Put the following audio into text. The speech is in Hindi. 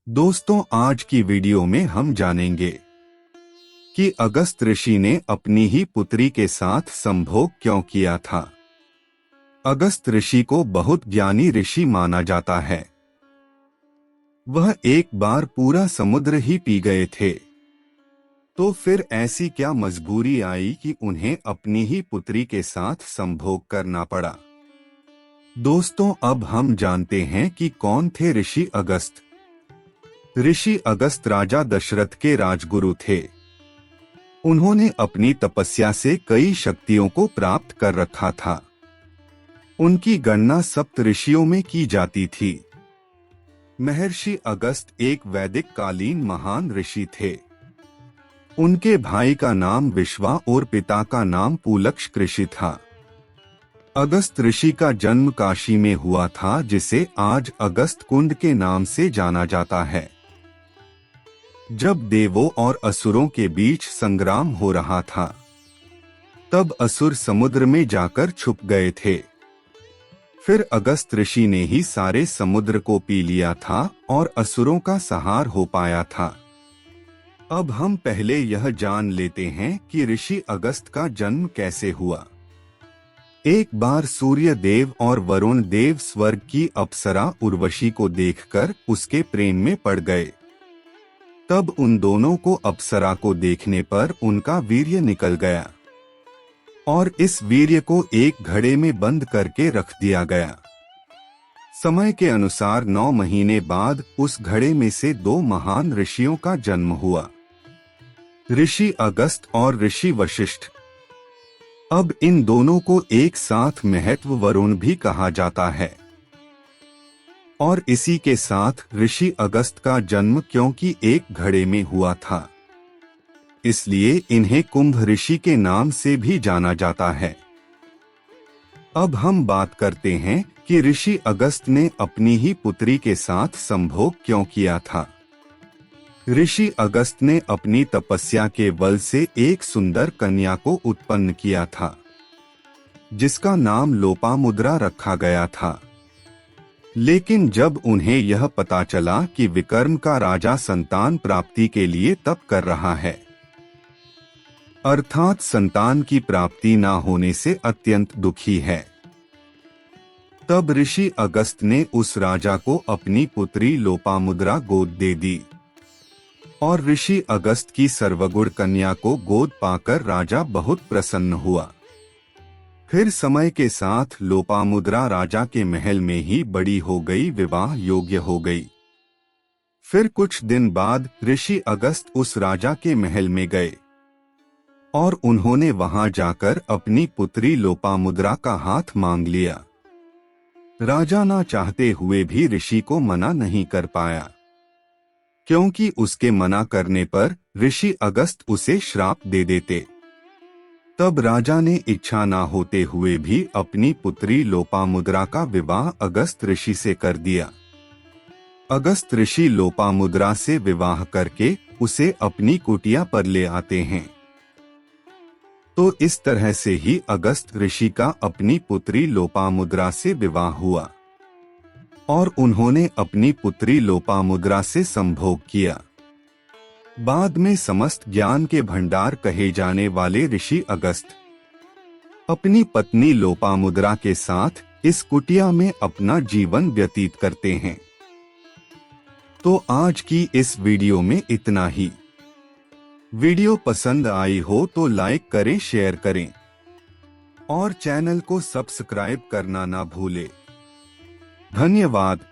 दोस्तों, आज की वीडियो में हम जानेंगे कि अगस्त ऋषि ने अपनी ही पुत्री के साथ संभोग क्यों किया था। अगस्त ऋषि को बहुत ज्ञानी ऋषि माना जाता है। वह एक बार पूरा समुद्र ही पी गए थे, तो फिर ऐसी क्या मजबूरी आई कि उन्हें अपनी ही पुत्री के साथ संभोग करना पड़ा। दोस्तों, अब हम जानते हैं कि कौन थे ऋषि अगस्त। ऋषि अगस्त राजा दशरथ के राजगुरु थे। उन्होंने अपनी तपस्या से कई शक्तियों को प्राप्त कर रखा था। उनकी गणना सप्त ऋषियों में की जाती थी। महर्षि अगस्त एक वैदिक कालीन महान ऋषि थे। उनके भाई का नाम विश्वा और पिता का नाम पुलक्ष ऋषि था। अगस्त ऋषि का जन्म काशी में हुआ था, जिसे आज अगस्त कुंड के नाम से जाना जाता है। जब देवों और असुरों के बीच संग्राम हो रहा था, तब असुर समुद्र में जाकर छुप गए थे। फिर अगस्त ऋषि ने ही सारे समुद्र को पी लिया था और असुरों का संहार हो पाया था। अब हम पहले यह जान लेते हैं कि ऋषि अगस्त का जन्म कैसे हुआ। एक बार सूर्य देव और वरुण देव स्वर्ग की अप्सरा उर्वशी को देखकर उसके प्रेम में पड़ गए। तब उन दोनों को अप्सरा को देखने पर उनका वीर्य निकल गया और इस वीर्य को एक घड़े में बंद करके रख दिया गया। समय के अनुसार 9 महीने बाद उस घड़े में से 2 महान ऋषियों का जन्म हुआ, ऋषि अगस्त और ऋषि वशिष्ठ। अब इन दोनों को एक साथ महत्व वरुण भी कहा जाता है। और इसी के साथ ऋषि अगस्त का जन्म क्योंकि एक घड़े में हुआ था, इसलिए इन्हें कुंभ ऋषि के नाम से भी जाना जाता है। अब हम बात करते हैं कि ऋषि अगस्त ने अपनी ही पुत्री के साथ संभोग क्यों किया था। ऋषि अगस्त ने अपनी तपस्या के बल से एक सुंदर कन्या को उत्पन्न किया था, जिसका नाम लोपामुद्रा रखा गया था। लेकिन जब उन्हें यह पता चला कि विकर्म का राजा संतान प्राप्ति के लिए तप कर रहा है, अर्थात संतान की प्राप्ति न होने से अत्यंत दुखी है, तब ऋषि अगस्त ने उस राजा को अपनी पुत्री लोपामुद्रा गोद दे दी और ऋषि अगस्त की सर्वगुण कन्या को गोद पाकर राजा बहुत प्रसन्न हुआ। फिर समय के साथ लोपामुद्रा राजा के महल में ही बड़ी हो गई, विवाह योग्य हो गई। फिर कुछ दिन बाद ऋषि अगस्त उस राजा के महल में गए और उन्होंने वहां जाकर अपनी पुत्री लोपामुद्रा का हाथ मांग लिया। राजा ना चाहते हुए भी ऋषि को मना नहीं कर पाया, क्योंकि उसके मना करने पर ऋषि अगस्त उसे श्राप दे देते। तब राजा ने इच्छा न होते हुए भी अपनी पुत्री लोपामुद्रा का विवाह अगस्त ऋषि से कर दिया। अगस्त ऋषि लोपामुद्रा से विवाह करके उसे अपनी कुटिया पर ले आते हैं। तो इस तरह से ही अगस्त ऋषि का अपनी पुत्री लोपामुद्रा से विवाह हुआ और उन्होंने अपनी पुत्री लोपामुद्रा से संभोग किया। बाद में समस्त ज्ञान के भंडार कहे जाने वाले ऋषि अगस्त अपनी पत्नी लोपामुद्रा के साथ इस कुटिया में अपना जीवन व्यतीत करते हैं। तो आज की इस वीडियो में इतना ही। वीडियो पसंद आई हो तो लाइक करें, शेयर करें और चैनल को सब्सक्राइब करना ना भूलें। धन्यवाद।